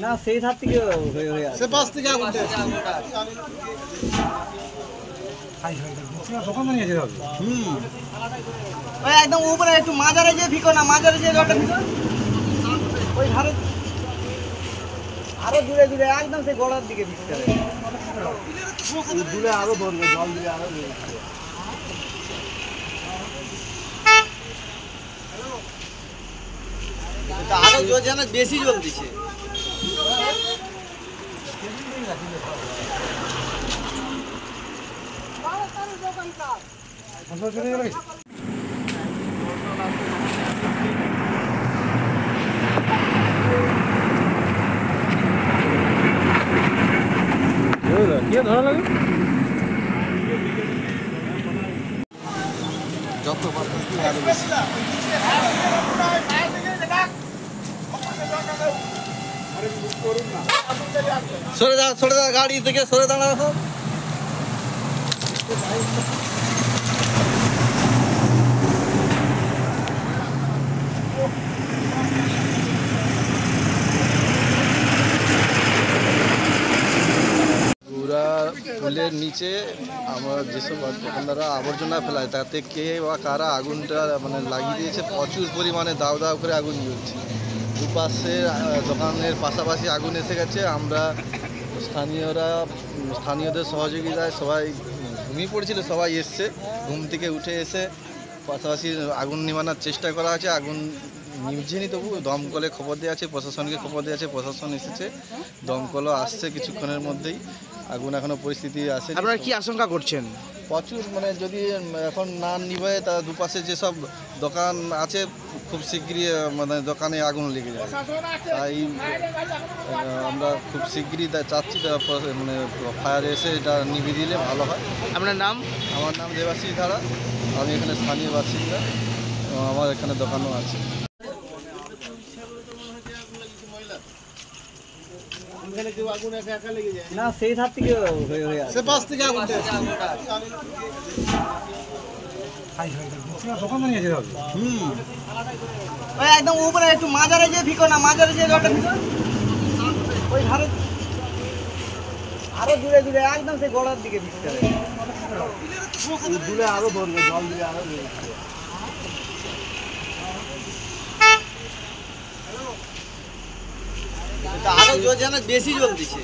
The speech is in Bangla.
না সেই ধার থেকে হয়ে আছে, সে পাশ থেকে আগুনটা ওই একদম উপরে একটু মাঝারে যে ভিকো না, মাঝারে যে জলটা ভিকো ওই ধারে আরো দূরে দূরে একদম সেই গোড়ার দিকে ভিকতে হবে, দূরে আরো ধরবে, জল দিলে আরো আরো জল যেন বেশি জল দিচ্ছে। ধরা লাগে যত আরো বেশি। সরে দাও গাড়ি থেকে সরে দাঁড়াও। পুরা ফুলের নিচে আমার যেসব দোকানদাররা আবর্জনা ফেলায় তাতে কে বা কারা আগুনটা মানে লাগিয়ে দিয়েছে, প্রচুর পরিমাণে দাউ দাউ করে আগুন জ্বলছে। দুপাশে দোকানের পাশাপাশি আগুন এসে গেছে। আমরা স্থানীয়দের সহযোগিতায় সবাই ঘুমিয়ে পড়েছিল, সবাই এসছে, ঘুম থেকে উঠে এসে পাশাপাশি আগুন নিভানোর চেষ্টা করা আছে। আগুন নিভছেনি, তবু দমকলে খবর দেওয়া আছে, প্রশাসনকে খবর দেওয়া আছে, প্রশাসন এসেছে, দমকলও আসছে কিছুক্ষণের মধ্যেই। আগুন এখনও পরিস্থিতি আছে। আপনারা কি আশঙ্কা করছেন? প্রচুর মানে যদি এখন না নিভে তা দুপাশে যেসব দোকান আছে খুব শীঘ্রই মানে দোকানে আগুন লেগে যায়। তাই আমরা খুব শীঘ্রই চাচ্ছি মানে ফায়ার এসে এটা নিভিয়ে দিলে ভালো হয়। আপনার নাম? আমার নাম দেবাশিস ধারা, আমি এখানে স্থানীয় বাসিন্দা, আমার এখানে দোকানও আছে। না সেই ধার থেকে হয়ে আছে, সে পাশ থেকে আগুনটা ওই একদম উপরে একটু মাঝারে যে ভিকো না, মাঝারে যে জলটা ভিকো ওই ধারে আরো দূরে দূরে একদম সেই গোড়ার দিকে ভিকতে হবে, দূরে আরো ধরবে, জল দিলে আরো আরো জল যেন বেশি জল দিচ্ছে।